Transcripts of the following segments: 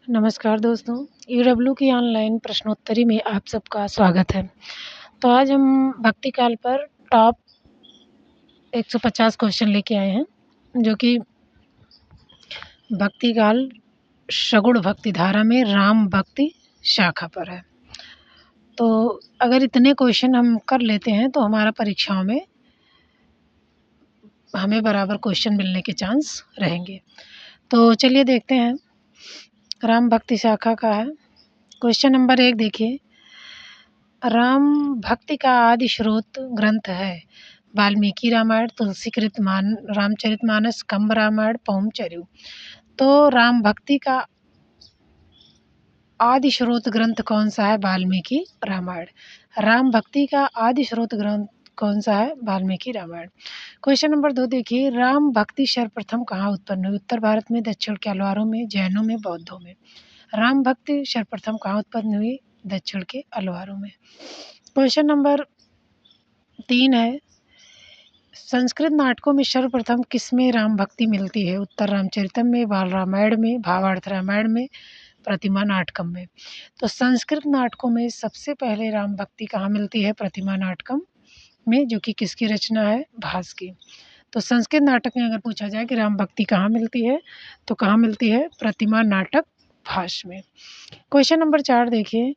नमस्कार दोस्तों, ईडब्ल्यू की ऑनलाइन प्रश्नोत्तरी में आप सबका स्वागत है। तो आज हम भक्ति काल पर टॉप 150 क्वेश्चन लेके आए हैं, जो कि भक्ति काल सगुण भक्ति धारा में राम भक्ति शाखा पर है। तो अगर इतने क्वेश्चन हम कर लेते हैं तो हमारा परीक्षाओं में हमें बराबर क्वेश्चन मिलने के चांस रहेंगे। तो चलिए देखते हैं, राम भक्ति शाखा का है। क्वेश्चन नंबर 1 देखिए, राम भक्ति का आदि स्रोत ग्रंथ है वाल्मीकि रामायण, तुलसीकृत रामचरितमानस, कंब रामायण, पौमचर्यु। तो राम भक्ति का आदि स्रोत ग्रंथ कौन सा है? वाल्मीकि रामायण। राम भक्ति का आदि स्रोत ग्रंथ कौन सा है? वाल्मीकि रामायण। क्वेश्चन नंबर 2 देखिए, राम भक्ति सर्वप्रथम कहाँ उत्पन्न हुई? उत्तर भारत में, दक्षिण के अलवारों में, जैनों में, बौद्धों में। राम भक्ति सर्वप्रथम कहाँ उत्पन्न हुई? दक्षिण के अलवारों में। क्वेश्चन नंबर 3 है, संस्कृत नाटकों में सर्वप्रथम किसमें राम भक्ति मिलती है? उत्तर रामचरितम में, बाल रामायण में, भावार्थ रामायण में, प्रतिमा नाटकम में। तो संस्कृत नाटकों में सबसे पहले राम भक्ति कहाँ मिलती है? प्रतिमा नाटकम में, जो कि किसकी रचना है? भास की। तो संस्कृत नाटक में अगर पूछा जाए कि राम भक्ति कहाँ मिलती है, तो कहाँ मिलती है? प्रतिमा नाटक भास में। क्वेश्चन नंबर 4 देखिए,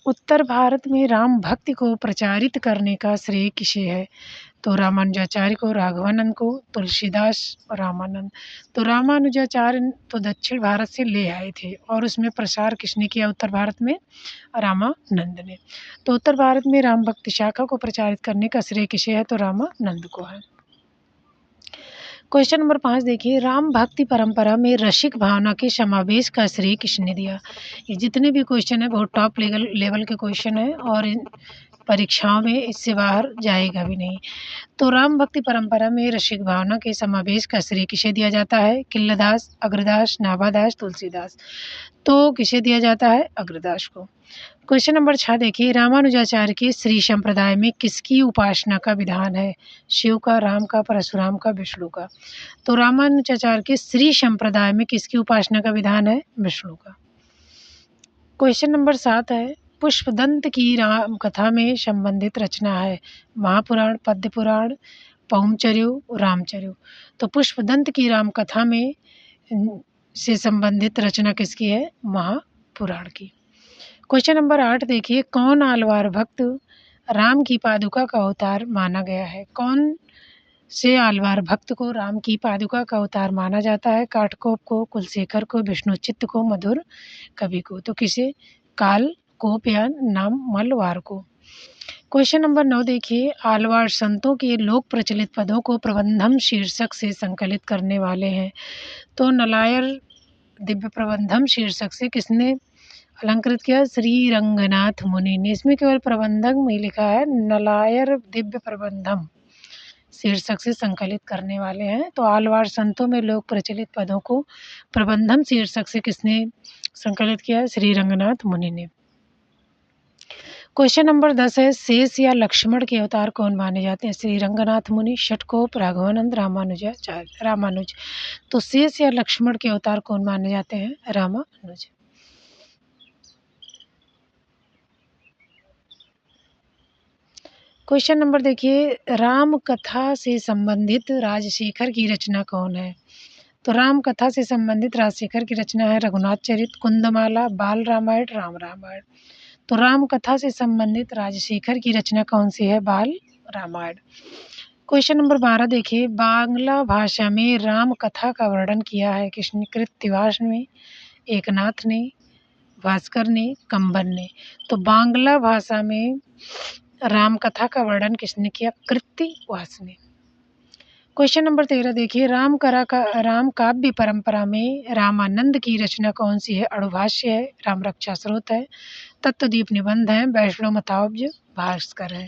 उत्तर भारत में राम भक्ति को प्रचारित करने का श्रेय किसे है? तो रामानुजाचार्य को, राघवानंद को, तुलसीदास और रामानंद। तो रामानुजाचार्य तो दक्षिण भारत से ले आए थे और उसमें प्रसार किसने किया? उत्तर भारत में रामानंद ने। तो उत्तर भारत में राम भक्ति शाखा को प्रचारित करने का श्रेय किसे है? तो रामानंद को है। क्वेश्चन नंबर 5 देखिए, राम भक्ति परंपरा में रसिक भावना के समावेश का श्रेय किसने दिया? ये जितने भी क्वेश्चन है बहुत टॉप लेवल के क्वेश्चन है और इन परीक्षाओं में इससे बाहर जाएगा भी नहीं। तो राम भक्ति परंपरा में रसिक भावना के समावेश का श्रेय किसे दिया जाता है? किल्लदास, अग्रदास, नाभादास, तुलसीदास। तो किसे दिया जाता है? अग्रदास को। क्वेश्चन नंबर 6 देखिए, रामानुजाचार्य के श्री संप्रदाय में किसकी उपासना का विधान है? शिव का, राम का, परशुराम का, विष्णु का। तो रामानुजाचार्य के श्री संप्रदाय में किसकी उपासना का विधान है? विष्णु का। क्वेश्चन नंबर 7 है, पुष्पदंत की राम कथा में संबंधित रचना है? महापुराण, पद्य पुराण, पौमचर्यु, रामचर्यु। तो पुष्पदंत की राम कथा में से संबंधित रचना किसकी है? महापुराण की। क्वेश्चन नंबर 8 देखिए, कौन आलवार भक्त राम की पादुका का अवतार माना गया है? कौन से आलवार भक्त को राम की पादुका का अवतार माना जाता है? काठकोप को, कुलशेखर को, विष्णुचित्त को, मधुर कवि को। तो किसे? काल कोप या नाम मलवार को। क्वेश्चन नंबर 9 देखिए, आलवार संतों के लोक प्रचलित पदों को प्रबंधम शीर्षक से संकलित करने वाले हैं? तो नलायर दिव्य प्रबंधम शीर्षक से किसने अलंकृत किया? श्री रंगनाथ मुनि ने। इसमें केवल प्रबंधक में लिखा है, नलायर दिव्य प्रबंधम शीर्षक से संकलित करने वाले हैं। तो आलवार संतों में लोक प्रचलित पदों को प्रबंधम शीर्षक से किसने संकलित किया? श्री रंगनाथ मुनि ने। क्वेश्चन नंबर 10 है, शेष या लक्ष्मण के अवतार कौन माने जाते हैं? श्री रंगनाथ मुनि, षटकोप, राघवानंद, रामानुज। तो शेष या लक्ष्मण के अवतार कौन माने जाते हैं? रामानुज। क्वेश्चन नंबर देखिए, राम कथा से संबंधित राजशेखर की रचना कौन है? तो राम कथा से संबंधित राजशेखर की रचना है रघुनाथ चरित, कुंदमाला, बाल रामायण, राम रामायण। तो राम कथा से संबंधित राजशेखर की रचना कौन सी है? बाल रामायण। क्वेश्चन नंबर 12 देखिए, बांग्ला भाषा में राम कथा का वर्णन किया है किसने? कृत्तिवास ने, एकनाथ ने, भास्कर ने, कंबन ने। तो बांग्ला भाषा में राम कथा का वर्णन किसने किया? कृत्तिवास ने। क्वेश्चन नंबर 13 देखिए, राम काव्य परंपरा में रामानंद की रचना कौन सी है? अणुभाष्य है, राम रक्षा स्रोत है, तत्वदीप निबंध है, वैष्णव मताब्ज, भास्कर है।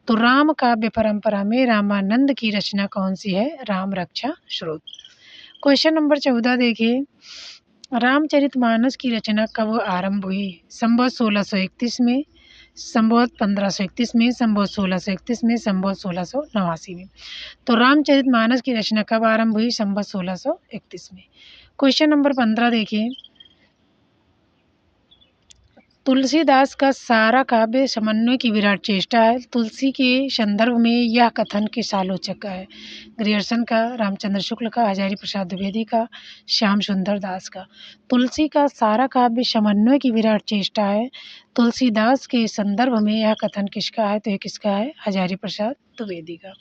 तो राम काव्य परंपरा में रामानंद की रचना कौन सी है? राम रक्षा स्रोत। क्वेश्चन नंबर 14 देखिए, रामचरितमानस की रचना कब आरंभ हुई? संवत 1631 में, संवत 1531 में, संवत 1631 में, संवत 1689 में। तो रामचरितमानस की रचना कब आरंभ हुई? संवत 1631 में। क्वेश्चन नंबर 15 देखिए, तुलसीदास का सारा काव्य समन्वय की विराट चेष्टा है। तुलसी के संदर्भ में यह कथन किस आलोचक का है? ग्रियर्सन का, रामचंद्र शुक्ल का, हजारी प्रसाद द्विवेदी का, श्याम सुंदर दास का। तुलसी का सारा काव्य समन्वय की विराट चेष्टा है। तुलसीदास के संदर्भ में यह कथन किसका है? तो ये किसका है? हजारी प्रसाद द्विवेदी का।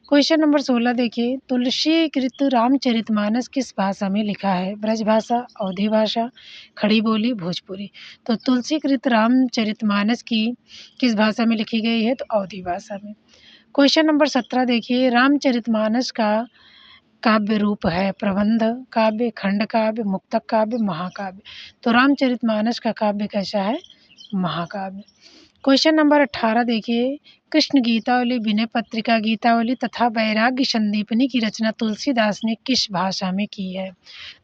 क्वेश्चन नंबर 16 देखिए, तुलसीकृत रामचरितमानस किस भाषा में लिखा है? ब्रज भाषा, अवधी भाषा, खड़ी बोली, भोजपुरी। तो तुलसीकृत रामचरितमानस की किस भाषा में लिखी गई है? तो अवधी भाषा में। क्वेश्चन नंबर 17 देखिए, रामचरितमानस का काव्य रूप है? प्रबंध काव्य, खंड काव्य, मुक्तक काव्य, महाकाव्य। तो रामचरितमानस का काव्य कैसा है? महाकाव्य। क्वेश्चन नंबर 18 देखिए, कृष्ण गीतावली, विनय पत्रिका गीतावली तथा वैराग्य संदीपनी की रचना तुलसीदास ने किस भाषा में की है?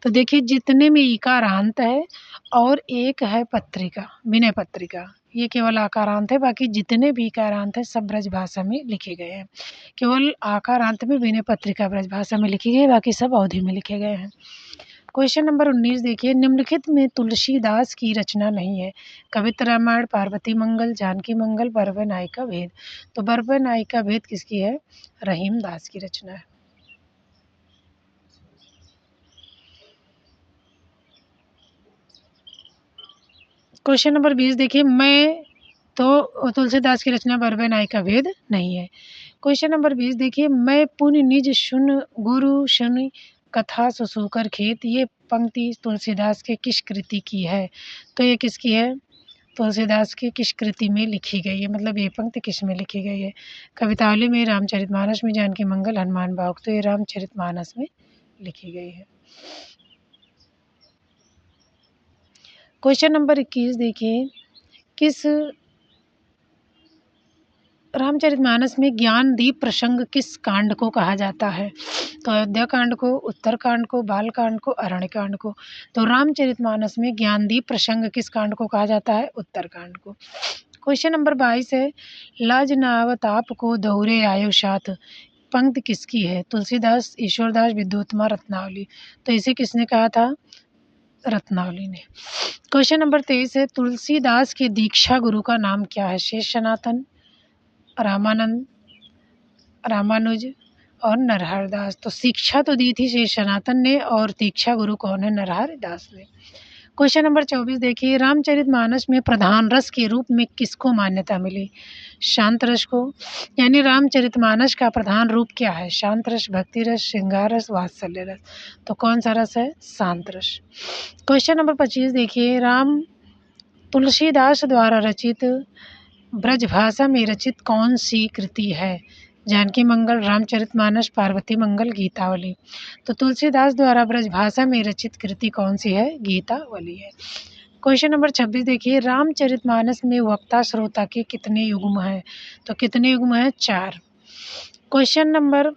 तो देखिए, जितने में इकारांत है और एक है पत्रिका, विनय पत्रिका, ये केवल आकारांत है, बाकी जितने भी इकारांत है सब ब्रज भाषा में लिखे गए हैं। केवल आकारांत में विनय पत्रिका ब्रज भाषा में लिखी गई है, बाकी सब अवधि में लिखे गए हैं। क्वेश्चन नंबर 19 देखिए, निम्नलिखित में तुलसीदास की रचना नहीं है? कविता रामायण, पार्वती मंगल, जानकी मंगल, बरबे नायिका भेद। तो बरबे नायिका भेद किसकी है? रहीम दास की रचना है। क्वेश्चन नंबर 20 देखिए, मैं तो तुलसीदास की रचना बरबे नायिका भेद नहीं है। क्वेश्चन नंबर 20 देखिए, मैं पुण्य निज सुन गुरु सुनि कथा सुसूकर खेत, ये पंक्ति तुलसीदास के किस कृति की है? तो ये किसकी है? तुलसीदास की किस कृति में लिखी गई है? मतलब ये पंक्ति किस में लिखी गई है? कवितावली में, रामचरितमानस में, जानकी मंगल, हनुमान बाहुक। तो ये रामचरितमानस में लिखी गई है। क्वेश्चन नंबर 21 देखिए, किस रामचरितमानस में ज्ञानदीप प्रसंग किस कांड को कहा जाता है? तो अयोध्या कांड को, उत्तर कांड को, बाल कांड को, अरण्य कांड को। तो रामचरितमानस में ज्ञानदीप प्रसंग किस कांड को कहा जाता है? उत्तर कांड को। क्वेश्चन नंबर 22 है, लाज न आवत आप को दौरे आयो साथ, पंक्ति किसकी है? तुलसीदास, ईश्वरदास, विद्योत्तमा, रत्नावली। तो इसे किसने कहा था? रत्नावली ने। क्वेश्चन नंबर 23 है, तुलसीदास के दीक्षा गुरु का नाम क्या है? शेष सनातन, रामानंद, रामानुज और नरहर दास। तो शिक्षा तो दी थी शेष सनातन ने, और दीक्षा गुरु कौन है? नरहर दास ने। क्वेश्चन नंबर 24 देखिए, रामचरितमानस में प्रधान रस के रूप में किसको मान्यता मिली? शांत रस को। यानी रामचरितमानस का प्रधान रूप क्या है? शांत रस, भक्ति रस, श्रृंगार रस, वात्सल्य रस। तो कौन सा रस है? शांत रस। क्वेश्चन नंबर 25 देखिए, राम तुलसीदास द्वारा रचित ब्रज भाषा में रचित कौन सी कृति है? जानकी मंगल, रामचरितमानस, पार्वती मंगल, गीतावली। तो तुलसीदास द्वारा ब्रज भाषा में रचित कृति कौन सी है? गीतावली है। क्वेश्चन नंबर 26 देखिए, रामचरितमानस में वक्ता श्रोता के कितने युग्म हैं? तो कितने युग्म हैं? 4। क्वेश्चन नंबर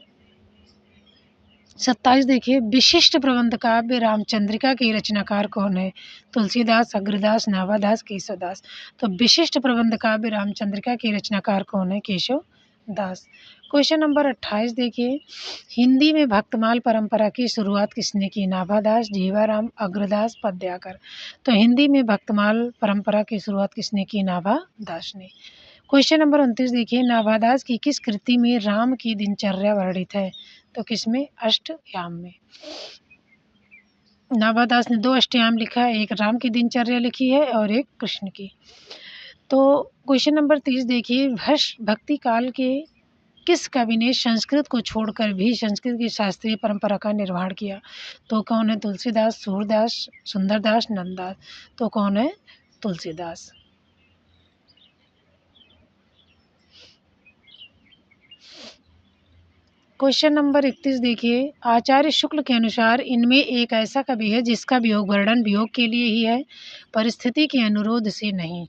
27 देखिए, विशिष्ट प्रबंध काव्य रामचंद्रिका के रचनाकार कौन है? तुलसीदास, अग्रदास, नाभादास, केशवदास। तो विशिष्ट प्रबंध काव्य रामचंद्रिका के रचनाकार कौन है? केशव दास। क्वेश्चन नंबर 28 देखिए, हिंदी में भक्तमाल परंपरा की शुरुआत किसने की? नाभादास, जीवाराम, अग्रदास, पद्याकर। तो हिंदी में भक्तमाल परंपरा की शुरुआत किसने की? नाभादास ने। क्वेश्चन नंबर 29 देखिए, नाभादास की किस कृति में राम की दिनचर्या वर्णित है? तो किसमें? अष्टयाम में। नाभादास ने 2 अष्टयाम लिखा है, एक राम की दिनचर्या लिखी है और एक कृष्ण की। तो क्वेश्चन नंबर 30 देखिए, भक्ति काल के किस कवि ने संस्कृत को छोड़कर भी संस्कृत की शास्त्रीय परंपरा का निर्माण किया? तो कौन है? तुलसीदास, सूरदास, सुंदरदास, नंददास। तो कौन है? तुलसीदास। क्वेश्चन नंबर 31 देखिए, आचार्य शुक्ल के अनुसार इनमें एक ऐसा कवि है जिसका वियोग वर्णन वियोग के लिए ही है, परिस्थिति के अनुरोध से नहीं।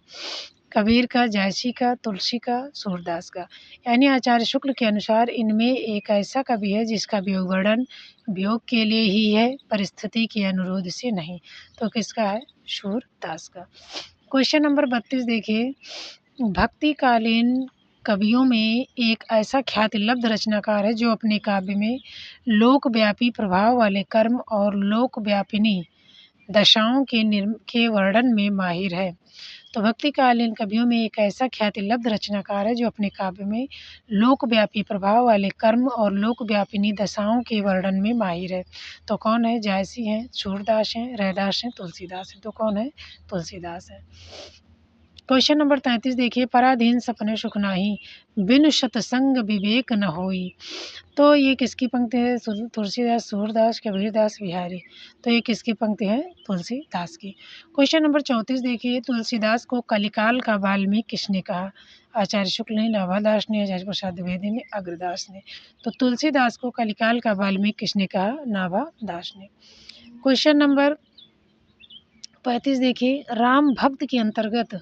कबीर का, जायसी का, तुलसी का, सूरदास का। यानी आचार्य शुक्ल के अनुसार इनमें एक ऐसा कवि है जिसका वियोग वर्णन वियोग के लिए ही है, परिस्थिति के अनुरोध से नहीं। तो किसका है? सूरदास का। क्वेश्चन नंबर 32 देखिए, भक्तिकालीन कवियों में एक ऐसा ख्यातिलब्ध रचनाकार है जो अपने काव्य में लोकव्यापी प्रभाव वाले कर्म और लोकव्यापिनी दशाओं के वर्णन में माहिर है। तो भक्तिकालीन कवियों में एक ऐसा ख्याति रचनाकार है जो अपने काव्य में लोकव्यापी प्रभाव वाले कर्म और लोकव्यापिनी दशाओं के वर्णन में माहिर है। तो कौन है? जायसी हैं, सूरदास हैं, रैदास हैं, तुलसीदास हैं। तो कौन है? तुलसीदास है। क्वेश्चन नंबर 33 देखिए, पराधीन सपने सुख नाही, बिनु सतसंग विवेक न होई। तो ये किसकी पंक्ति है? तुलसीदास, सूरदास, कबीरदास, बिहारी। तो ये किसकी पंक्ति है? तुलसीदास की। क्वेश्चन नंबर 34 देखिए, तुलसीदास को कलिकाल का वाल्मीकि किसने कहा? आचार्य शुक्ल ने, नाभादास ने, आचार्य प्रसाद द्विवेदी ने, अग्रदास ने। तो तुलसीदास को कलिकाल का वाल्मीकि किसने कहा? नाभादास ने। क्वेश्चन नंबर 35 देखिए, राम भक्त के अंतर्गत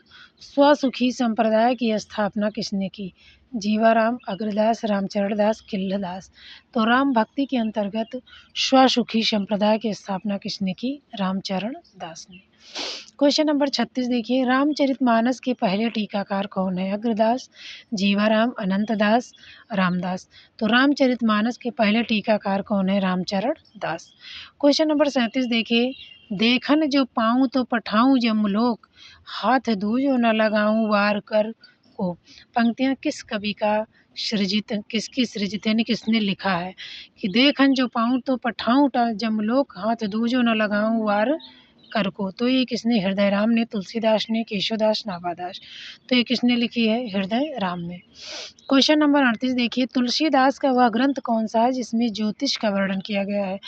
स्वसुखी संप्रदाय की स्थापना किसने की? जीवाराम, अग्रदास, रामचरण दास, किल्लदास। तो राम भक्ति के अंतर्गत स्वसुखी संप्रदाय की स्थापना किसने की? रामचरण दास ने। क्वेश्चन नंबर 36 देखिए, रामचरितमानस के पहले टीकाकार कौन है? अग्रदास, जीवाराम, अनंतदास, रामदास। तो रामचरितमानस के पहले टीकाकार कौन है? रामचरण दास। क्वेश्चन नंबर 37 देखिए, देखन जो पाऊँ तो पठाऊँ जमलोक, हाथ दूजो न लगाऊँ वार कर को। पंक्तियाँ किस कवि का सृजित, किसकी सृजित यानी किसने लिखा है? कि देखन जो पाऊँ तो पठाऊँ जमलोक, हाथ दूजो न लगाऊँ वार कर को। तो ये किसने? हृदय राम ने, तुलसीदास ने, केशवदास, नाभादास। तो ये किसने लिखी है? हृदय राम ने। क्वेश्चन नंबर 38 देखिए, तुलसीदास का वह ग्रंथ कौन सा है जिसमें ज्योतिष का वर्णन किया गया है?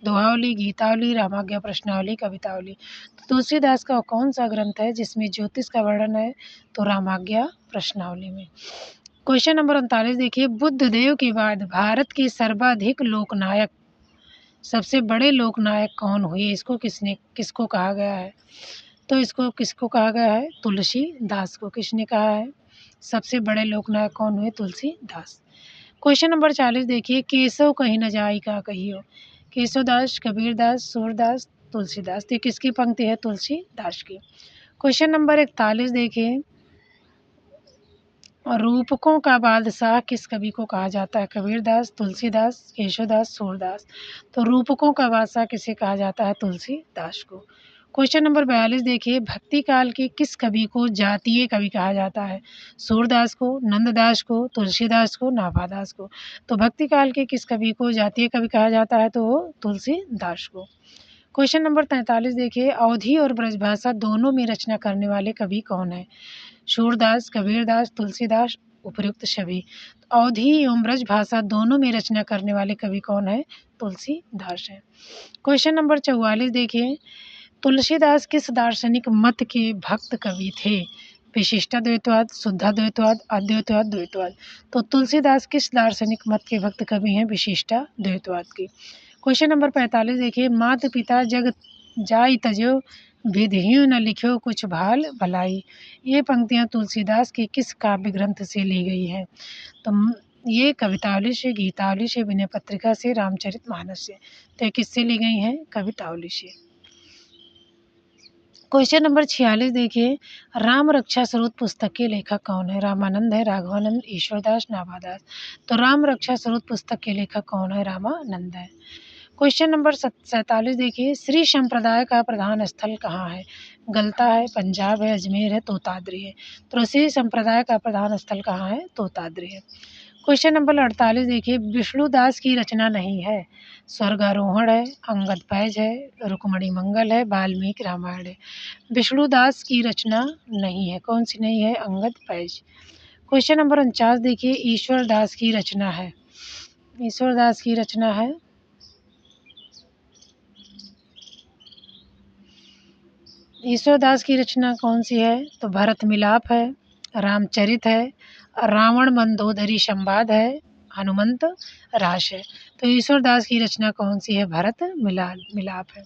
दोहावली, गीतावली, रामाज्ञा प्रश्नावली, कवितावली। तो तुलसीदास का कौन सा ग्रंथ है जिसमें ज्योतिष का वर्णन है? तो रामाज्ञा प्रश्नावली में। क्वेश्चन नंबर 39 देखिए, बुद्ध देव के बाद भारत के सर्वाधिक लोकनायक, सबसे बड़े लोकनायक कौन हुए? इसको किसको कहा गया है? तो इसको किसको कहा गया है? तुलसीदास को। किसने कहा है? सबसे बड़े लोकनायक कौन हुए? तुलसीदास। क्वेश्चन नंबर 40 देखिए, केशव कहीं न जाई का कहियो। केशवदास, कबीरदास, सूरदास, तुलसीदास। तो किसकी पंक्ति है? तुलसीदास की। क्वेश्चन नंबर 41 देखिए, रूपकों का बादशाह किस कवि को कहा जाता है? कबीरदास, तुलसीदास, केशवदास, सूरदास। तो रूपकों का बादशाह किसे कहा जाता है? तुलसीदास को। क्वेश्चन नंबर 42 देखिए, भक्ति काल के किस कवि को जातीय कवि कहा जाता है? सूरदास को, नंददास को, तुलसीदास को, नाभादास को। तो भक्ति काल के किस कवि को जातीय कवि कहा जाता है? तो तुलसीदास को। क्वेश्चन नंबर 43 देखिए, अवधी और ब्रजभाषा दोनों में रचना करने वाले कवि कौन है? सूरदास, कबीरदास, तुलसीदास, उपर्युक्त सभी। अवधी एवं ब्रजभाषा दोनों में रचना करने वाले कवि कौन है? तुलसीदास है। क्वेश्चन नंबर 44 देखिए, तुलसीदास किस दार्शनिक मत के भक्त कवि थे? विशिष्टाद्वैतवाद, शुद्धाद्वैतवाद, अद्वैतवाद, द्वैतवाद। तो तुलसीदास किस दार्शनिक मत के भक्त कवि हैं? विशिष्टाद्वैतवाद की। क्वेश्चन नंबर 45 देखिए, मात पिता जग जाई तजो, विधियों न लिखो कुछ भाल भलाई। ये पंक्तियाँ तुलसीदास के किस काव्य ग्रंथ से ली गई हैं? तो ये कवितावली से, गीतावली से, विनय पत्रिका से, रामचरितमानस से। तो ये किससे ली गई हैं? कवितावली से। क्वेश्चन नंबर 46 देखिए, राम रक्षा स्वरूप पुस्तक के लेखक कौन है? रामानंद है, राघवानंद, ईश्वरदास, नाभादास। तो राम रक्षा स्वरूप पुस्तक के लेखक कौन है? रामानंद है। क्वेश्चन नंबर 47 देखिए, श्री संप्रदाय का प्रधान स्थल कहाँ है? गलता है, पंजाब है, अजमेर है, तोताद्री है। तो श्री संप्रदाय का प्रधान स्थल कहाँ है? तोताद्री है। क्वेश्चन नंबर 48 देखिए, विष्णुदास की रचना नहीं है। स्वर्गारोहण है, अंगद पैज है, रुक्मणी मंगल है, वाल्मीकि रामायण है। विष्णुदास की रचना नहीं है। कौन सी नहीं है? अंगद पैज। क्वेश्चन नंबर 49 देखिए, ईश्वरदास की रचना है। ईश्वरदास की रचना है, ईश्वरदास की रचना कौन सी है? तो भरत मिलाप है, रामचरित है, रावण मंदोदरी संवाद है, हनुमंत रास है। तो ईश्वरदास की रचना कौन सी है? भरत मिलाप है।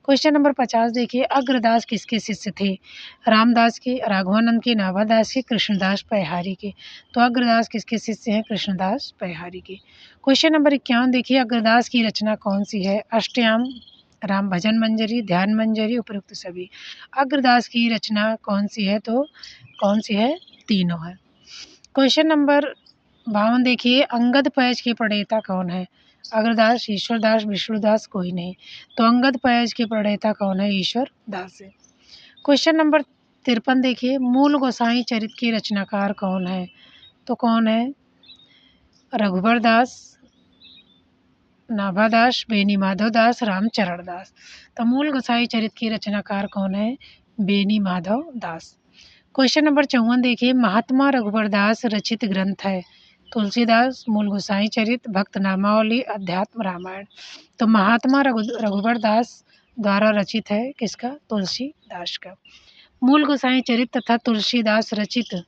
क्वेश्चन नंबर 50 देखिए, अग्रदास किसके शिष्य थे? रामदास के, राघवानंद के, नाभादास के, कृष्णदास पैहारी के। तो अग्रदास किसके शिष्य हैं? कृष्णदास पैहारी के। क्वेश्चन नंबर 51 देखिए, अग्रदास की रचना कौन सी है? अष्टयाम, राम भजन मंजरी, ध्यान मंजरी, उपयुक्त सभी। अग्रदास की रचना कौन सी है? तो कौन सी है? तीनों है। क्वेश्चन नंबर 52 देखिए, अंगद पैज के प्रणेता कौन है? अग्रदास, ईश्वरदास, विष्णुदास, कोई नहीं। तो अंगद पैज के प्रणेता कौन है? ईश्वरदास है। क्वेश्चन नंबर 53 देखिए, मूल गोसाई चरित के रचनाकार कौन है? तो कौन है? रघुबर दास, नाभा दास, बेनी माधव दास, रामचरण दास। तो मूल गोसाई चरित के रचनाकार कौन है? बेनी माधव दास। क्वेश्चन नंबर 54 देखिए, महात्मा रघुबर दास रचित ग्रंथ है? तुलसीदास, मूल गोसाई चरित, भक्त नामावली, अध्यात्म रामायण। तो महात्मा रघुबर दास द्वारा रचित है, किसका? तुलसीदास का। मूल गोसाई चरित तथा तुलसीदास रचित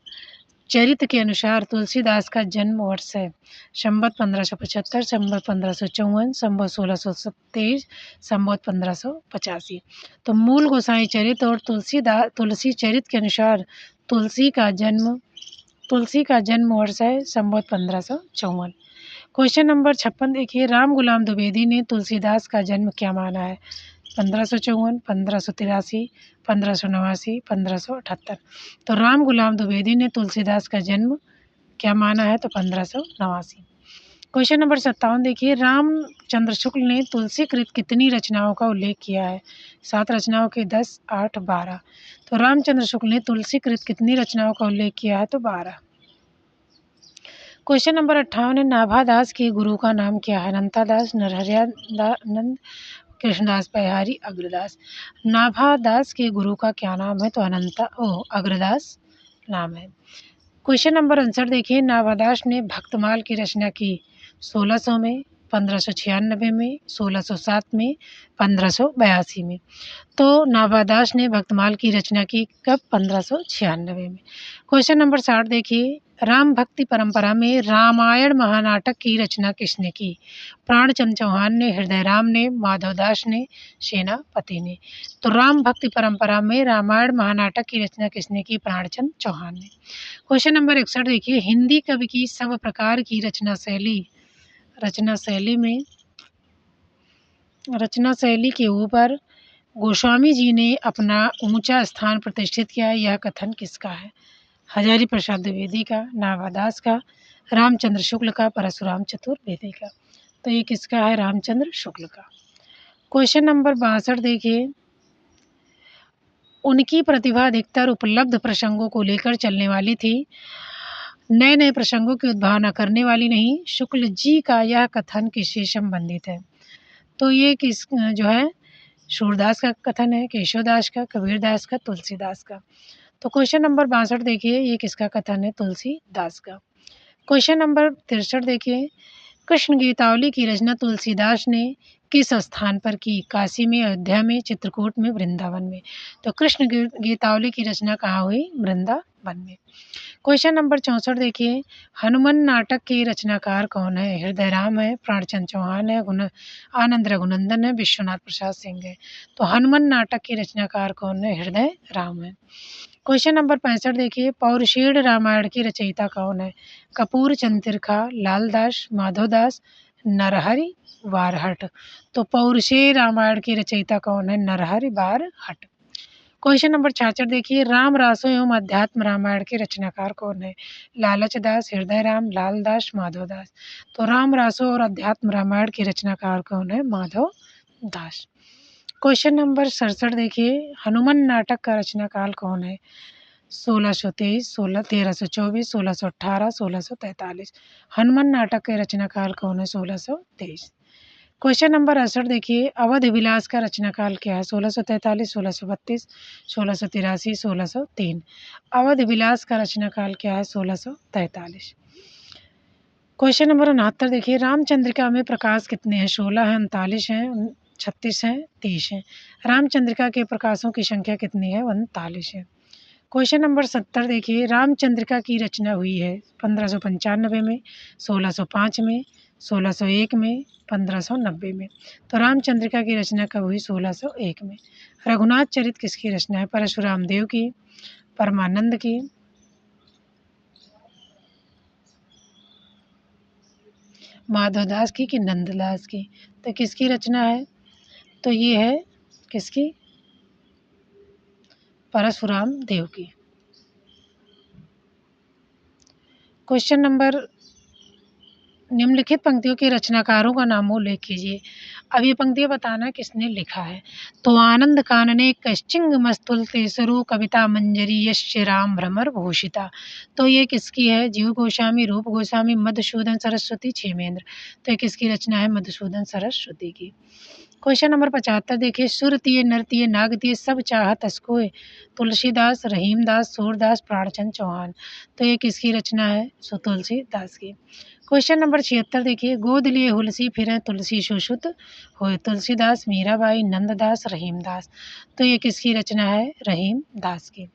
चरित के अनुसार तुलसीदास का जन्म वर्ष है संवत 1575, संवत 1554, संवत 1627, संवत 1585। तो मूल गोसाई चरित और तुलसी चरित के अनुसार तुलसी का जन्म वर्ष है संवत 1554। क्वेश्चन नंबर 56 देखिए, राम गुलाम द्विवेदी ने तुलसीदास का जन्म क्या माना है? 1554, 1583, 1589, 1578। तो राम गुलाम द्विवेदी ने तुलसीदास का जन्म क्या माना है? तो 1589। क्वेश्चन नंबर 57 देखिए, रामचंद्र शुक्ल ने तुलसीकृत कितनी रचनाओं का उल्लेख किया है? 7 रचनाओं के 10, 8, 12। तो रामचंद्र शुक्ल ने तुलसीकृत कितनी रचनाओं का उल्लेख किया है? तो 12। क्वेश्चन नंबर 58 है, नाभादास के गुरु का नाम क्या है? अनंता दास, नरहरियानंद, कृष्णदास बिहारी, अग्रदास। नाभादास के गुरु का क्या नाम है? तो अग्रदास नाम है। क्वेश्चन नंबर 59 देखिए, नाभादास ने भक्तमाल की रचना की 1600 में, 1596 में, 1607 में, 1582 में। तो नाभादास ने भक्तमाल की रचना की कब? 1596 में। क्वेश्चन नंबर 60 देखिए, राम भक्ति परंपरा में रामायण महानाटक की रचना किसने की? प्राणचंद चौहान ने, हृदय राम ने, माधवदास ने, सेनापति ने। तो राम भक्ति परंपरा में रामायण महानाटक की रचना किसने की? प्राणचंद चौहान ने। क्वेश्चन नंबर 61 देखिए, हिंदी कवि की सब प्रकार की रचना शैली के ऊपर गोस्वामी जी ने अपना ऊंचा स्थान प्रतिष्ठित किया है, यह कथन किसका है? हजारी प्रसाद द्विवेदी का, नाभादास का, रामचंद्र शुक्ल का, परशुराम चतुर्वेदी का। तो ये किसका है? रामचंद्र शुक्ल का। क्वेश्चन नंबर 62 देखिए, उनकी प्रतिभा अधिकतर उपलब्ध प्रसंगों को लेकर चलने वाली थी, नए नए प्रसंगों की उद्भावना करने वाली नहीं। शुक्ल जी का यह कथन किससे संबंधित है? तो ये जो है सूरदास का कथन है, केशवदास का, कबीरदास का, तुलसीदास का। तो क्वेश्चन नंबर 62 देखिए, ये किसका कथन है? तुलसीदास का। क्वेश्चन नंबर 63 देखिए, कृष्ण गीतावली की रचना तुलसीदास ने किस स्थान पर की? काशी में, अयोध्या में, चित्रकूट में, वृंदावन में। तो कृष्ण गीतावली की रचना कहाँ हुई? वृंदावन में। क्वेश्चन नंबर 64 देखिए, हनुमान नाटक के रचनाकार कौन है? हृदय राम है, प्राणचंद चौहान है, आनंद रघुनंदन है, विश्वनाथ प्रसाद सिंह है। तो हनुमान नाटक के रचनाकार कौन है? हृदय राम है। क्वेश्चन नंबर 65 देखिए, पौरुषेण रामायण की रचयिता कौन है? कपूर चंद तिरखा, लालदास, माधवदास, नरहरि बारहट। तो पौरुषेय रामायण की रचयिता कौन है? नरहरि बारहट। क्वेश्चन नंबर 66 देखिए, राम रासो एवं अध्यात्म रामायण के रचनाकार कौन है? लालच दास, हृदय राम, लालदास, माधवदास। तो राम रासो और अध्यात्म रामायण के रचनाकार कौन है? माधव दास। क्वेश्चन नंबर 67 देखिए, हनुमान नाटक का रचनाकाल कौन है? 1623, 1324, 1618, 1643। हनुमान नाटक के रचनाकाल कौन है? 1623। क्वेश्चन नंबर 68 देखिए, अवध विलास का रचनाकाल क्या है? 1643, 1632, 1683, 1603। अवध विलास का रचनाकाल क्या है? 1643। क्वेश्चन नंबर 69 देखिए, रामचंद्रिका में प्रकाश कितने हैं? 16 हैं, 39 हैं, 36 हैं, 30 हैं। रामचंद्रिका के प्रकाशों की संख्या कितनी है? 39 है। क्वेश्चन नंबर 70 देखिए, रामचंद्रिका की रचना हुई है 1595 में, 1605 में, 1601 में, 1590 में। तो रामचंद्रिका की रचना कब हुई? 1601 में। रघुनाथ चरित किसकी रचना है? परशुराम देव की, परमानंद की, माधवदास की कि नंददास की? तो किसकी रचना है? तो ये है किसकी? परशुराम देव की। क्वेश्चन नंबर, निम्नलिखित पंक्तियों के रचनाकारों का नाम उल्लेख कीजिए। अब ये पंक्तियाँ बताना किसने लिखा है। तो आनंद कानने कश्चिंग मस्तुल तेसरो कविता मंजरी यश्य राम भ्रमर भूषिता। तो ये किसकी है? जीव गोस्वामी, रूप गोस्वामी, मधुसूदन सरस्वती, क्षेमेंद्र। तो ये किसकी रचना है? मधुसूदन सरस्वती की। क्वेश्चन नंबर 75 देखिए, सुरतीय नरतीय नागतीय सब चाहत असकोय। तुलसीदास, रहीमदास, सूरदास, प्राणचंद चौहान। तो ये किसकी रचना है? सो तुलसीदास की। क्वेश्चन नंबर 76 देखिए, गोद लिए हुलसी फिरें तुलसी सुश्रुत होए। तुलसीदास, मीराबाई, नंददास, रहीमदास। तो ये किसकी रचना है? रहीमदास की।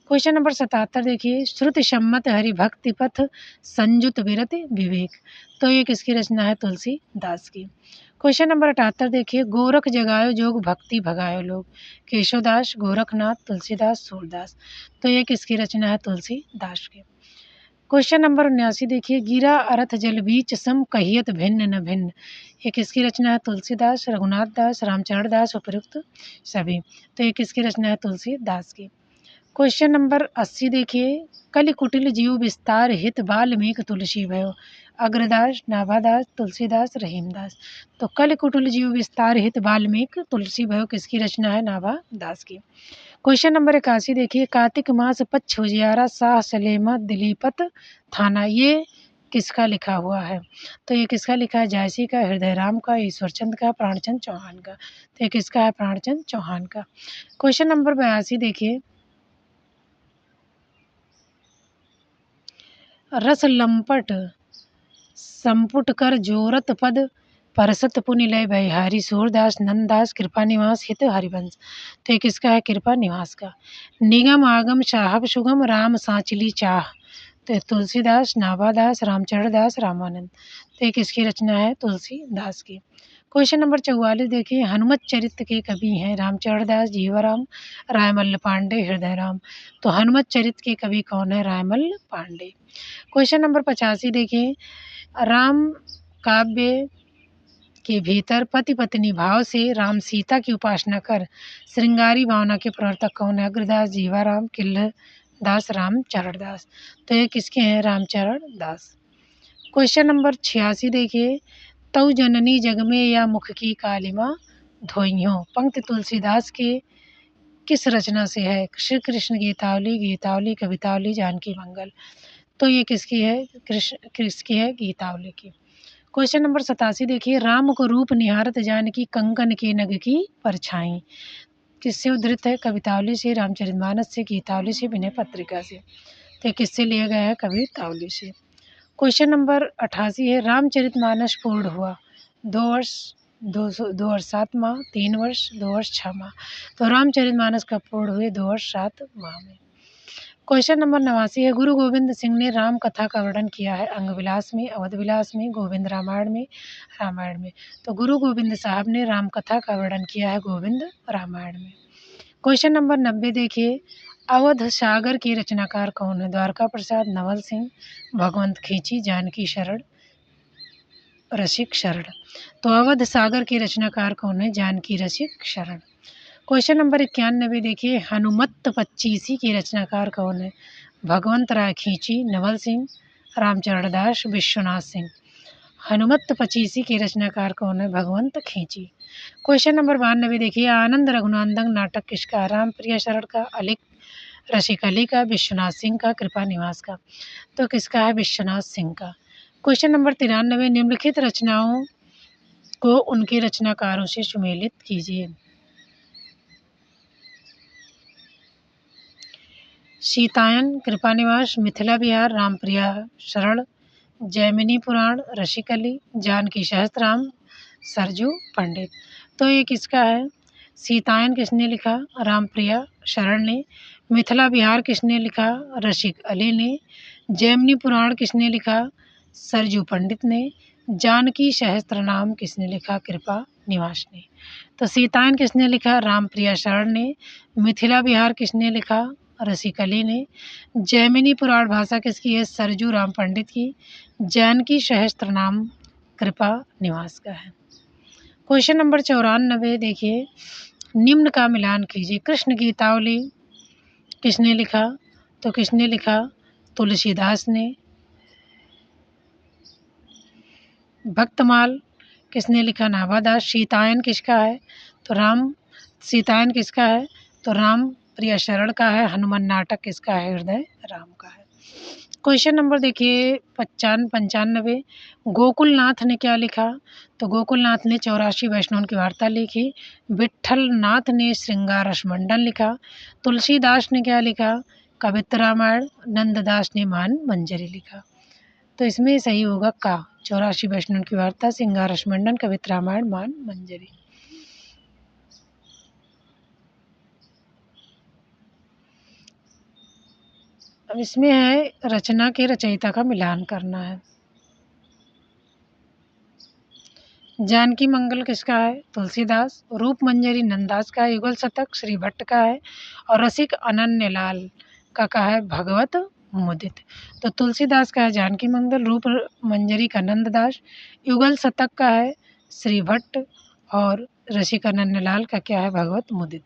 क्वेश्चन नंबर 77 देखिए, श्रुति सम्मत हरि भक्ति पथ संयुत विरत विवेक। तो ये किसकी रचना है? तुलसीदास की। क्वेश्चन नंबर 78 देखिए, गोरख जगायो जोग भक्ति भगायो लोग। केशवदास, गोरखनाथ, तुलसीदास, सूरदास। तो ये किसकी रचना है? तुलसीदास की। क्वेश्चन नंबर 79 देखिए, गिरा अरथ जल बीच सम कहियत भिन्न न भिन्न। ये किसकी रचना है? तुलसीदास, रघुनाथ दास, रामचरण दास, उपयुक्त सभी। तो ये किसकी रचना है? तुलसीदास की। क्वेश्चन नंबर 80 देखिए, कलि कुटिल जीव विस्तार हित वाल्मीकि तुलसी भयो। अग्रदास, नाभादास, तुलसीदास, रहीमदास। तो कलि कुटिल जीव विस्तार हित वाल्मीकि तुलसी भयो किसकी रचना है? नाभादास की। क्वेश्चन नंबर 81 देखिए, कार्तिक मास पक्ष उजियारा शाह सलेमा दिलीपत थाना। ये किसका लिखा हुआ है? तो ये किसका लिखा है? जायसी का, हृदय राम का, ईश्वरचंद का, प्राणचंद चौहान का। तो ये किसका है? प्राणचंद चौहान का। क्वेश्चन नंबर 82 देखिए, रस लंपट संपुट कर जोरत पद परसत पुनि लय बहिहारी। सूरदास, नंददास, कृपा निवास, हित हरिवंश। तो ये किसका है? कृपा निवास का। निगम आगम साहब सुगम राम सांचली चाह। तो ये तुलसीदास, नाभादास, रामचरण दास, रामानंद। तो ये किसकी रचना है? तुलसीदास की। क्वेश्चन नंबर 44 देखिए, हनुमत चरित्र के कवि हैं रामचरण दास, जीवाराम, रायमल्ल पांडे, हृदय राम। तो हनुमत चरित्र के कवि कौन है? रायमल्ल पांडे। क्वेश्चन नंबर 85 देखिए, राम काव्य के भीतर पति पत्नी भाव से राम सीता की उपासना कर श्रृंगारी भावना के प्रवर्तक कौन है? अग्रदास, जीवाराम, किल्लर दास, रामचरण दास। तो ये किसके हैं? रामचरण दास। क्वेश्चन नंबर 86 देखिए, तऊ जननी जग में या मुख की कालिमा धोइयों। पंक्ति तुलसीदास के किस रचना से है? श्री कृष्ण गीतावली, गीतावली, कवितावली, जानकी मंगल। तो ये किसकी है? किसकी है? गीतावली की। क्वेश्चन नंबर 87 देखिए, राम को रूप निहारत जानकी कंकन के नग की परछाई। किससे उद्धृत है? कवितावली से, रामचरितमानस से, गीतावली से, विनय पत्रिका से। तो किससे लिया गया है? कवितावली से। क्वेश्चन नंबर 88 है, रामचरितमानस पूर्ण हुआ 2 वर्ष 2 वर्ष 7 माह, 3 वर्ष, 2 वर्ष 6 माह। तो रामचरितमानस कब पूर्ण हुए? 2 वर्ष 7 माह में। क्वेश्चन नंबर 89 है, गुरु गोविंद सिंह ने राम कथा का वर्णन किया है अंग विलास में, अवध विलास में, गोविंद रामायण में, रामायण में। तो गुरु गोविंद साहब ने राम कथा का वर्णन किया है गोविंद रामायण में। क्वेश्चन नंबर 90 देखिए, अवध सागर के रचनाकार कौन है? द्वारका प्रसाद, नवल सिंह, भगवंत खींची, जानकी शरण, रसिक शरण। तो अवध सागर के रचनाकार कौन है? जानकी रसिक शरण। क्वेश्चन नंबर 91 देखिए, हनुमत पच्चीसी के रचनाकार कौन है? भगवंत राय खींची, नवल सिंह, रामचरण दास, विश्वनाथ सिंह। हनुमत पच्चीसी के रचनाकार कौन है? भगवंत खींची। क्वेश्चन नंबर 92 देखिए, आनंद रघुनंदन नाटक किसका? राम प्रिया शरण का, अलिक रसिक अली का, विश्वनाथ सिंह का, कृपा निवास का। तो किसका है? विश्वनाथ सिंह का। क्वेश्चन नंबर 93, निम्नलिखित रचनाओं को उनके रचनाकारों से सुमेलित कीजिए। सीतायन, कृपा निवास, मिथिला विहार, रामप्रिया शरण, जैमिनी पुराण, रसिक अली, जानकी सहस्त्रनाम, सरजू पंडित। तो ये किसका है? सीतायन किसने लिखा? रामप्रिया शरण ने। मिथिला विहार किसने लिखा? रसिक अली ने। जैमिनी पुराण किसने लिखा? सरजू पंडित ने। जानकी सहस्त्रनाम किसने लिखा? कृपा निवास ने। तो सीतायन किसने लिखा? रामप्रिया शरण ने। मिथिला विहार किसने लिखा? रसिक अली ने। जैमिनी पुराण भाषा किसकी है? सरजू राम पंडित की। जानकी सहस्त्रनाम कृपा निवास का है। क्वेश्चन नंबर 94 देखिए, निम्न का मिलान कीजिए। कृष्ण गीतावली किसने लिखा? तो किसने लिखा? तुलसीदास ने। भक्तमाल किसने लिखा? नाभादास। शीतायन किसका है? तो राम सीतायन किसका है? तो राम प्रिया शरण का है। हनुमान नाटक किसका है? हृदय राम का है। क्वेश्चन नंबर देखिए 95 गोकुलनाथ ने क्या लिखा? तो गोकुलनाथ ने 84 वैष्णव की वार्ता लिखी। विट्ठल नाथ ने श्रृंगार रसमंडल लिखा। तुलसीदास ने क्या लिखा? कवित्र रामायण। नंददास ने मान मंजरी लिखा। तो इसमें सही होगा का। 84 वैष्णव की वार्ता, श्रृंगार रसमंडल, कवित्र रामायण, मान मंजरी। अब इसमें है रचना के रचयिता का मिलान करना है। जानकी मंगल किसका है? तुलसीदास। रूप मंजरी नंददास का है। युगल शतक श्री भट्ट का है। और रसिक अनन्य लाल का कहा है? भगवत मुदित। तो तुलसीदास का है जानकी मंगल, रूप मंजरी का नंददास, युगल शतक का है श्री भट्ट और रसिक अनन्य लाल का क्या है? भगवत मुदित।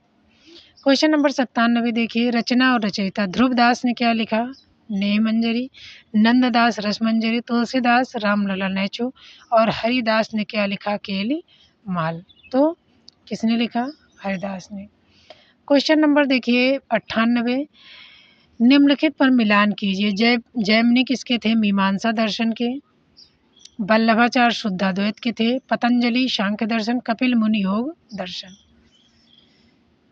क्वेश्चन नंबर 97 देखिए रचना और रचयिता। ध्रुवदास ने क्या लिखा? नेह मंजरी। नंददास रस मंजरी। तुलसीदास रामलला नेचो और हरिदास ने क्या लिखा? केली माल। तो किसने लिखा? हरिदास ने। क्वेश्चन नंबर देखिए 98 निम्नलिखित पर मिलान कीजिए। जैमिनी किसके थे? मीमांसा दर्शन के। वल्लभाचार्य शुद्धाद्वैत के थे। पतंजलि सांख्य दर्शन। कपिल मुनि योग दर्शन।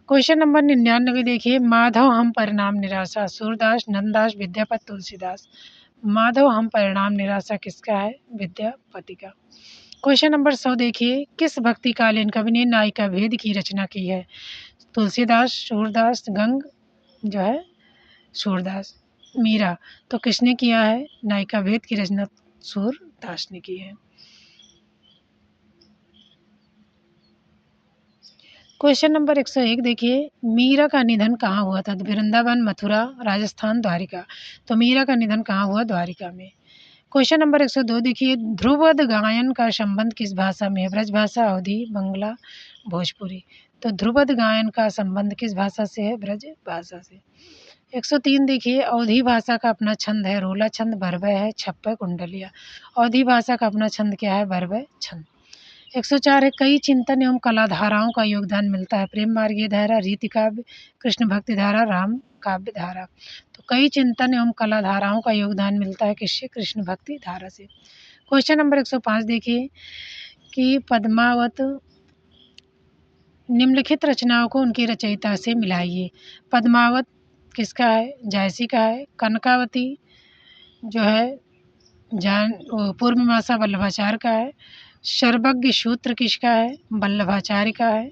क्वेश्चन नंबर 99 देखिए माधव हम परिणाम निराशा। सूरदास, नंददास, विद्यापति, तुलसीदास। माधव हम परिणाम निराशा किसका है? विद्यापति का। क्वेश्चन नंबर 100 देखिए किस भक्तिकालीन कवि ने नायिका भेद की रचना की है? तुलसीदास, सूरदास, गंग जो है सूरदास। मीरा तो किसने किया है? नायिका भेद की रचना सूरदास ने की है। क्वेश्चन नंबर 101 देखिए मीरा का निधन कहाँ हुआ था? वृंदावन, मथुरा, राजस्थान, द्वारिका। तो मीरा का निधन कहाँ हुआ? द्वारिका में। क्वेश्चन नंबर 102 देखिए ध्रुपद गायन का संबंध किस भाषा में है? ब्रज भाषा, अवधी, बंगला, भोजपुरी। तो ध्रुपद गायन का संबंध किस भाषा से है? ब्रज भाषा से। 103 देखिए अवधी भाषा का अपना छंद है रोला छंद, भरभय है, छप्पय, कुंडलिया। अवधी भाषा का अपना छंद क्या है? भरभय छंद। 104 है कई चिंतन एवं कलाधाराओं का योगदान मिलता है। प्रेम मार्गीय धारा, रीति काव्य, कृष्ण भक्ति धारा, राम काव्य धारा। तो कई चिंतन एवं कलाधाराओं का योगदान मिलता है किससे? कृष्ण भक्ति धारा से। क्वेश्चन नंबर 105 देखिए कि पद्मावत निम्नलिखित रचनाओं को उनकी रचयिता से मिलाइए। पद्मावत किसका है? जायसी का है। कनकावती जो है पूर्व मीमांसा वल्लभाचार्य का है। सर्वज्ञ सूत्र किसका है? वल्लभाचार्य का है।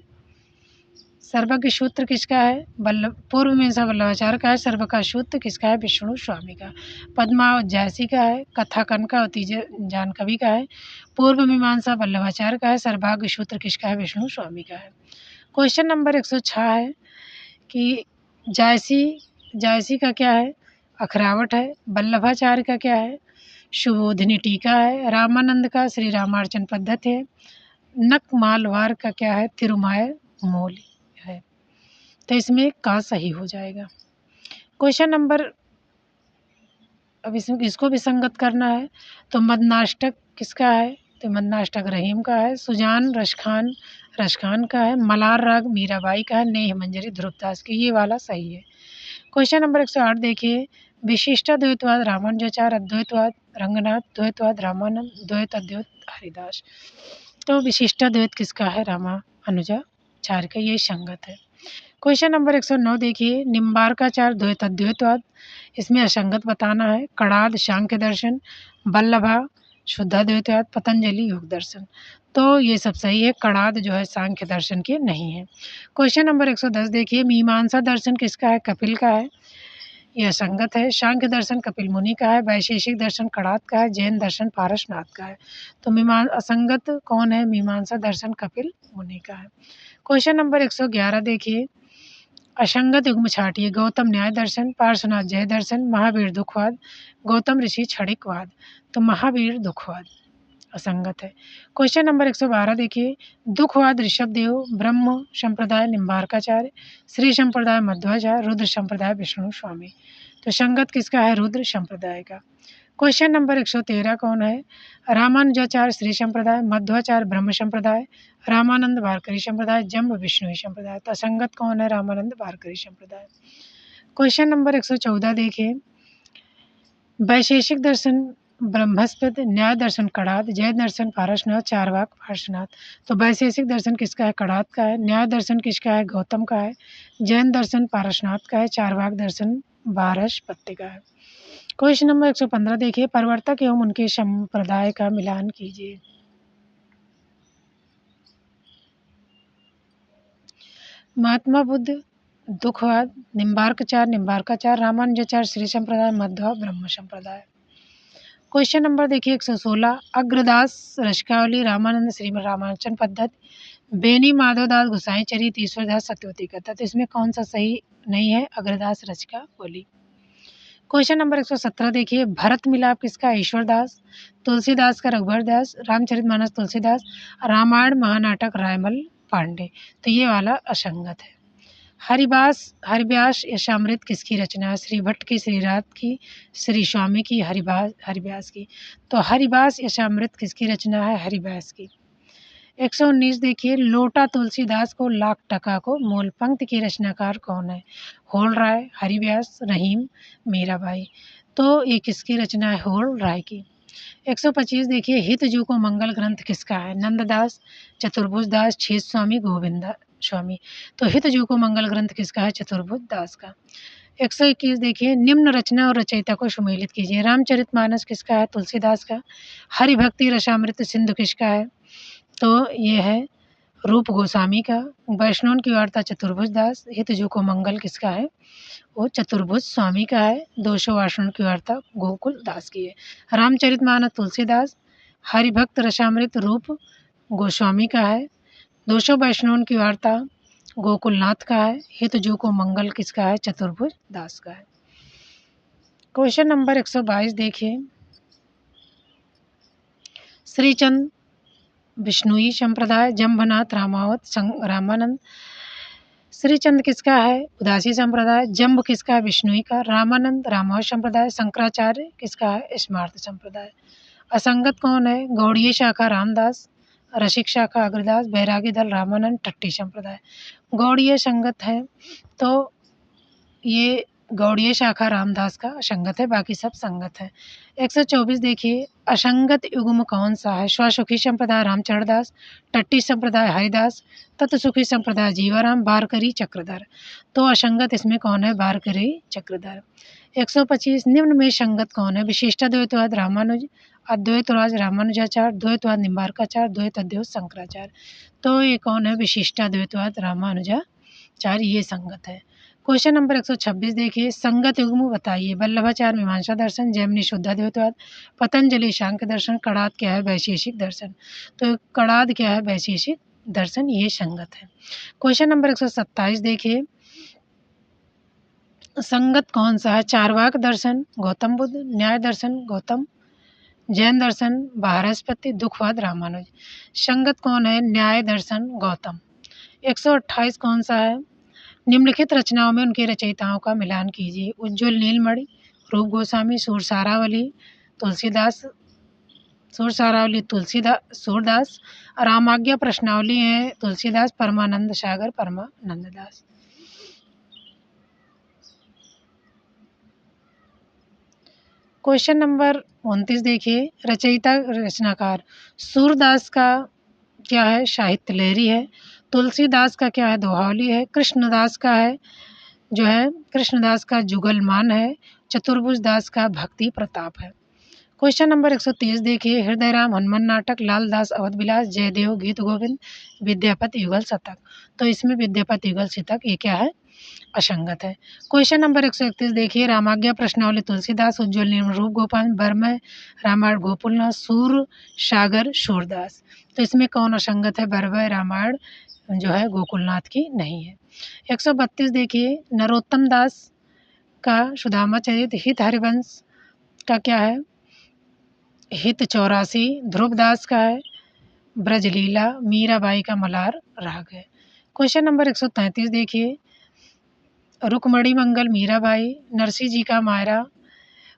सर्वज्ञ सूत्र किसका है? पूर्व मीमांसा वल्लभाचार्य का है। सर्व का सूत्र किसका है? विष्णु स्वामी का। पद्मावत जायसी का है। कथा कनकावती जानकवि का है। पूर्व मीमांसा वल्लभाचार्य का है। सर्वज्ञ सूत्र किसका है? विष्णु स्वामी का है। क्वेश्चन नंबर 106 है कि जायसी का क्या है? अखरावट है। वल्लभाचार्य का क्या है? शुभोधिनी टीका है। रामानंद का श्री रामार्चन पद्धति है। नकमालवार का क्या है? तिरुमाय मोली है। तो इसमें का सही हो जाएगा। क्वेश्चन नंबर अब इसको भी संगत करना है। तो मदनाष्टक किसका है? तो मदनाष्टक रहीम का है। सुजान रसखान का है। मलार राग मीराबाई का है। नेह मंजरी ध्रुवदास की। ये वाला सही है। क्वेश्चन नंबर 108 देखिए विशिष्टाद्वैतवाद रामानुजाचार्य, अद्वैतवाद रंगनाथ, द्वैतवाद रामानंद, द्वैत अद्वैत हरिदास। तो विशिष्टाद्वैत किसका है? रामानुजाचार्य का। ये संगत है। क्वेश्चन नंबर 109 देखिए निम्बार्काचार्य द्वैत अद्वैतवाद, इसमें असंगत बताना है। कणाद सांख्य दर्शन, वल्लभा शुद्धाद्वैतवाद, पतंजलि योग दर्शन। तो ये सब सही है। कणाद जो है सांख्य दर्शन के नहीं है। क्वेश्चन नंबर 110 देखिए मीमांसा दर्शन किसका है? कपिल का है। यह संगत है। सांख्य दर्शन कपिल मुनि का है। वैशेषिक दर्शन कणाद का है। जैन दर्शन पारसनाथ का है। तो असंगत कौन है? मीमांसा दर्शन कपिल मुनि का है। क्वेश्चन नंबर 111 देखिए असंगत युग्म छाटिए। गौतम न्याय दर्शन, पार्श्वनाथ जय दर्शन, महावीर दुखवाद, गौतम ऋषि क्षणिकवाद। तो महावीर दुखवाद असंगत है। क्वेश्चन नंबर 112 देखिए दुखवाद ऋषभदेव, ब्रह्म संप्रदाय निम्बार्काचार्य, श्री संप्रदाय मध्वाचार्य, रुद्र संप्रदाय विष्णु स्वामी। तो संगत किसका है? रुद्र संप्रदाय का। क्वेश्चन नंबर 113 कौन है? रामानुजाचार्य श्री संप्रदाय, मध्वाचार्य ब्रह्म संप्रदाय, रामानंद वारकरी संप्रदाय, जम्ब विष्णुई संप्रदाय। तो असंगत कौन है? रामानंद वारकरी संप्रदाय। क्वेश्चन नंबर 114 देखिए, वैशेषिक दर्शन ब्रह्मस्पद, न्याय दर्शन कणाद, जैन दर्शन पारसनाथ, चारवाक पार्श्वनाथ। तो वैशेषिक दर्शन किसका है? कणाद का है। न्याय दर्शन किसका है? गौतम का है। जैन दर्शन पारसनाथ का है। चारवाक दर्शन बृहस्पति का है। क्वेश्चन नंबर 115 देखिए, प्रवर्तक एवं उनके संप्रदाय का मिलान कीजिए। महात्मा बुद्ध, दुखवाद, निम्बार्काचार, रामानुजाचार्य श्री संप्रदाय, मध्वा ब्रह्म संप्रदाय। क्वेश्चन नंबर देखिए 116, अग्रदास रश्कावली, रामानंद श्री रामानुजन पद्धति, बेनी माधवदास गोसाई चरित, ईश्वरदास सत्यवती कथा। तो इसमें कौन सा सही नहीं है? अग्रदास रश्कावली। क्वेश्चन नंबर 117 देखिए, भरत मिलाप किसका है? ईश्वरदास, तुलसीदास का रघुवर दास, रामचरितमानस तुलसीदास, रामायण महानाटक रायमल पांडे। तो ये वाला असंगत है। हरिव्यास यशामृत किसकी रचना है? श्री भट्ट की, श्री रात की, श्री स्वामी की, हरिव्यास की। तो हरिव्यास यशामृत किसकी रचना है? हरिव्यास की। 119 देखिए, लोटा तुलसीदास को, लाख टका को, मूल पंक्ति की रचनाकार कौन है? होल राय, हरिव्यास, रहीम, मीराबाई। तो ये किसकी रचना है? होल राय की। 125 देखिए, हितजू को मंगल ग्रंथ किसका है? नंददास, चतुर्भुज दास, छेद स्वामी, गोविंद स्वामी। तो हितजू को मंगल ग्रंथ किसका है? चतुर्भुज दास का। 121 देखिए, निम्न रचना और रचयिता को सुमेलित कीजिए। रामचरितमानस किसका है? तुलसीदास का। हरिभक्ति रसामृत सिंधु किसका है? तो ये है रूप गोस्वामी का। वैष्णव की वार्ता चतुर्भुज दास। हितजू को मंगल किसका है? वो चतुर्भुज स्वामी का है। 200 वाष्णव की वार्ता गोकुल दास की है। रामचरितमानस तुलसीदास, हरिभक्त रसामृत रूप गोस्वामी का है। 200 वैष्णव की वार्ता गोकुलनाथ का है। हितजू को मंगल किसका है? चतुर्भुज दास का है। क्वेश्चन नंबर 122 देखिए, श्रीचंद विष्णुई संप्रदाय, जम्भनाथ रामावत रामानंद। श्रीचंद किसका है? उदासी संप्रदाय। जम्ब किसका है? विष्णुई का। रामानंद रामावत संप्रदाय। शंकराचार्य किसका है? स्मार्त संप्रदाय। असंगत कौन है? गौड़ीय शाखा रामदास, रसिक शाखा अग्रदास, बैरागी दल रामानंद, टट्टी संप्रदाय। गौड़ीय संगत है, तो ये गौड़ीय शाखा रामदास का असंगत है, बाकी सब संगत है। 124 देखिए, असंगत युग्म कौन सा है? स्वसुखी संप्रदाय रामचरण दास, टट्टी संप्रदाय हरिदास, तत्सुखी संप्रदाय जीवाराम, बारकरी चक्रधर। तो असंगत इसमें कौन है? बारकरी चक्रधर। 125 निम्न में संगत कौन है? विशिष्टाद्वैतवाद रामानुज, अद्वैतवाद रामानुजाचार्य, द्वैतवाद निम्बार्काचार्य, द्वैत अद्वैत शंकराचार्य। तो ये कौन है? विशिष्टाद्वैतवाद रामानुजाचार्य, ये संगत है। क्वेश्चन नंबर 126 देखिए, संगत युग्म बताइए। वल्लभाचार्य मीमांसा दर्शन, जैमिनी शुद्धाद्वैतवाद, पतंजलि सांख्य दर्शन, कणाद क्या है? वैशेषिक दर्शन। तो कणाद क्या है? वैशेषिक दर्शन, ये संगत है। क्वेश्चन नंबर 127 देखिए, संगत कौन सा है? चारवाक दर्शन गौतम बुद्ध, न्याय दर्शन गौतम, जैन दर्शन बृहस्पति, दुखवाद रामानुज। संगत कौन है? न्याय दर्शन गौतम। 128 कौन सा है? निम्नलिखित रचनाओं में उनके रचयिताओं का मिलान कीजिए। उज्ज्वल नीलमणि, रूप गोस्वामी, सूरसारावली तुलसीदास, सूरदास, रामाज्ञा प्रश्नावली है तुलसीदास, परमानंद सागर परमानंद दास। क्वेश्चन नंबर 29 देखिए, रचयिता रचनाकार। सूरदास का क्या है? साहित्य लहरी है। तुलसीदास का क्या है? दोहावली है। कृष्णदास का है जो है, कृष्णदास का जुगलमान है। चतुर्भुज दास का भक्ति प्रताप है। क्वेश्चन नंबर 130 देखिए, हृदयराम हनुमान नाटक, लालदास अवध विलास, जयदेव गीत गोविंद, विद्यापति युगल शतक। तो इसमें विद्यापति युगल शतक ये क्या है? असंगत है। क्वेश्चन नंबर 131 देखिए, रामाज्ञा प्रश्नावली तुलसीदास, उज्ज्वल नीलमणि रूप गोपाल, बर्मय रामायण गोकुलनाथ, सूर सागर सूरदास। तो इसमें कौन असंगत है? बर्मय रामायण जो है गोकुलनाथ की नहीं है। 132 देखिए, नरोत्तम दास का सुदामा चरित, हित हरिवंश का क्या है? हित 84, ध्रुवदास का है ब्रजलीला, मीराबाई का मलार राग है। क्वेश्चन नंबर 133 देखिए, रुक्मणी मंगल मीराबाई, नरसिंह जी का मायरा,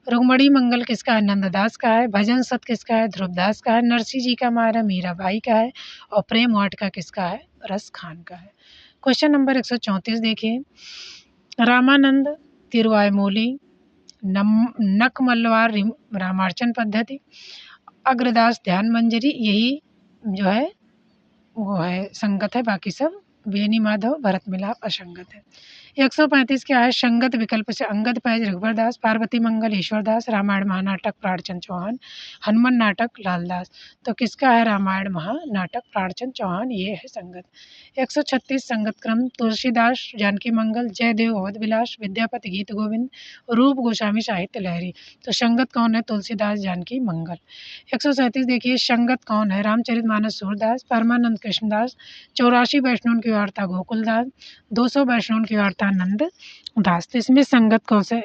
रुक्मणी मंगल किसका है? नंददास का है। भजन सत किसका है? ध्रुवदास का है। नरसी जी का मारा मीराबाई का है। और प्रेम वाटिका किसका है? रस खान का है। क्वेश्चन नंबर 134 देखिए, रामानंद तिरुवायमोली, नकमल्लवार रामार्चन पद्धति, अग्रदास ध्यान मंजरी, यही जो है वो है संगत है, बाकी सब बेनी माधव भरत मिलाप असंगत है। 135 क्या है? संगत विकल्प से अंगद पैज रघुवर दास, पार्वती मंगल ईश्वर दास, रामायण महानाटक प्राणचंद चौहान, हनुमान नाटक लालदास। तो किसका है रामायण महानाटक? प्राणचंद चौहान, ये है संगत। 136 संगत क्रम, तुलसीदास जानकी मंगल, जयदेव अवध विलास, विद्यापति गीत गोविंद, रूप गोस्वामी साहित्य लहरी। तो संगत कौन है? तुलसीदास जानकी मंगल। 137 देखिए, संगत कौन है? रामचरितमानस सूरदास, परमानंद कृष्णदास, 84 वैष्णव की वार्ता गोकुलदास, 200 वैष्णव की वार्ता नंद दास। तो इसमें संगत कौन से?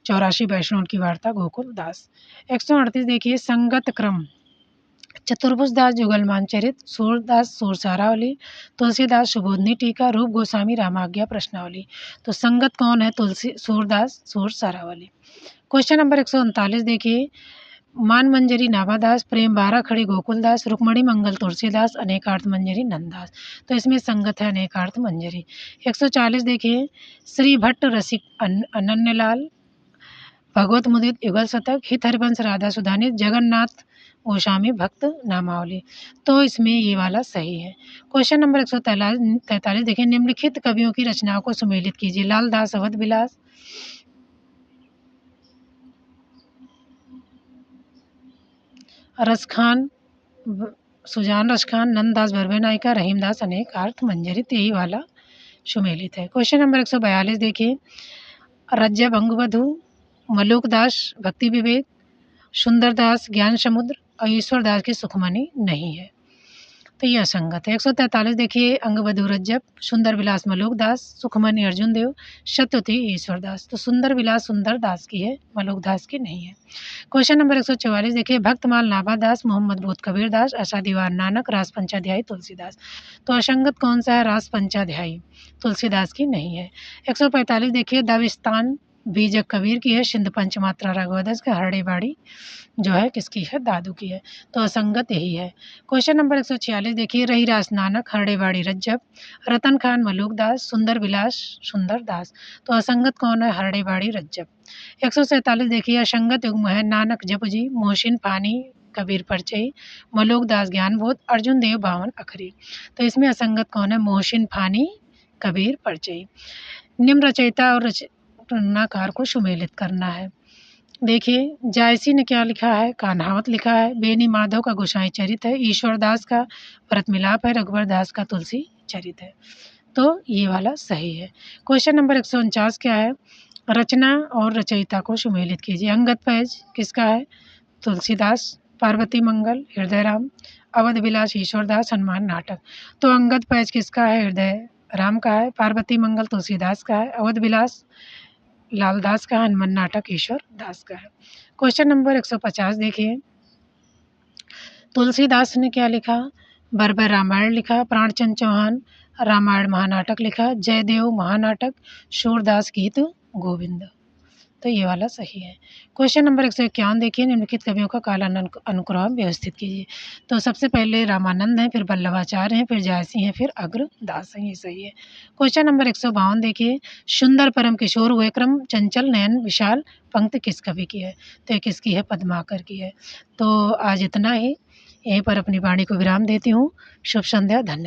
84 वैष्णव की वार्ता गोकुलदास। 138 देखिए, संगत क्रम, चतुर्भुज दास जुगलमान चरित, सूरदास सुरसारावली, तुलसीदास सुबोधनी टीका, रूप गोस्वामी रामाज्ञा प्रश्नावली। तो संगत कौन है? तुलसी सूरदास सुरसारावली। क्वेश्चन नंबर 139 देखिए, मान मंजरी नाभादास, प्रेम बारह खड़ी गोकुलदास, रुक्मणी मंगल तुलसीदास, अनेकार्थ मंजरी नंददास। तो इसमें संगत है अनेकार्थ मंजरी। 140 देखिए, श्री भट्ट रसिक अनन्यलाल, भगवत मुदित युगल शतक, हित हरिवंश राधा सुधानित, जगन्नाथ गोस्वामी भक्त नामावली। तो इसमें ये वाला सही है। क्वेश्चन नंबर 143 देखिए, निम्नलिखित कवियों की रचनाओं को सुमेलित कीजिए। लालदास अवध विलास, रसखान सुजान रसखान, नंददास भरवे नायिका, रहीमदास अनेक अर्थ मंजरी। यही वाला सुमेलित है। क्वेश्चन नंबर 142 देखिए, रज्जब अंगवधु, मलुकदास भक्ति विवेक, सुंदरदास ज्ञान समुद्र और ईश्वरदास की सुखमणि नहीं है, तो ये असंगत है। 143 देखिए, अंगवधु रज्जब, सुंदर विलास मलुकदास, सुखमणि अर्जुन देव, शतुति ईश्वरदास। तो सुंदर विलास सुंदर दास की है, मलुकदास की नहीं है। क्वेश्चन नंबर 144 देखिए, भक्तमाल नाभादास, मोहम्मद बोध कबीरदास, आशा दीवान नानक, रास पंचाध्यायी तुलसीदास। तो असंगत कौन सा है? रास पंचाध्यायी, तुलसीदास की नहीं है। 145 देखिए, दाविस्तान बीजक कबीर की है, सिंध पंचमात्रा राघवदास का, हरड़ीबाड़ी जो है किसकी है? दादू की है। तो असंगत यही है। क्वेश्चन नंबर 146 देखिए, रहीरास नानक, हरड़ीबाड़ी रज्जब, रतन खान मलुकदास, सुंदर विलास सुंदर दास। तो असंगत कौन है? हरड़ीबाड़ी रज्जब। 147 देखिए, असंगत युग्म है, नानक जपजी, मोहसिन फानी कबीर परचई, मलुकदास ज्ञानबोध, अर्जुन देव बावन अखरी। तो इसमें असंगत कौन है? मोहसिन फानी कबीर परचई। निम्न रचयिता और रचनाकार को सुमेलित करना है। देखिए, जायसी ने क्या लिखा है? कान्हावत लिखा है। बेनी माधव का गोसाई चरित है। ईश्वरदास का भरत मिलाप है। रघुवर दास का तुलसी चरित है। तो ये वाला सही है। क्वेश्चन नंबर 149 क्या है? रचना और रचयिता को सुमेलित कीजिए। अंगद पैज किसका है? तुलसीदास, पार्वती मंगल हृदय राम, अवध विलास ईश्वरदास, हनुमान नाटक। तो अंगद पैज किसका है? हृदय राम का है। पार्वती मंगल तुलसीदास का है। अवध विलास लालदास का, हनुमान नाटक ईश्वर दास का है। क्वेश्चन नंबर 150 देखिए, तुलसीदास ने क्या लिखा? बर्बर रामायण लिखा, प्राणचंद चौहान रामायण महानाटक लिखा, जयदेव महानाटक, सूरदास गीत गोविंद। तो ये वाला सही है। क्वेश्चन नंबर 151 देखिए, निम्नलिखित कवियों का कालान अनुक्रम व्यवस्थित कीजिए। तो सबसे पहले रामानंद हैं, फिर वल्लभाचार्य हैं, फिर जायसी हैं, फिर अग्रदास हैं, ये सही है। क्वेश्चन नंबर 152 देखिए, सुंदर परम किशोर हुए क्रम, चंचल नयन विशाल पंक्ति किस कवि की है? तो ये किसकी है? पद्माकर की है। तो आज इतना ही, यहीं पर अपनी वाणी को विराम देती हूँ। शुभ संध्या, धन्यवाद।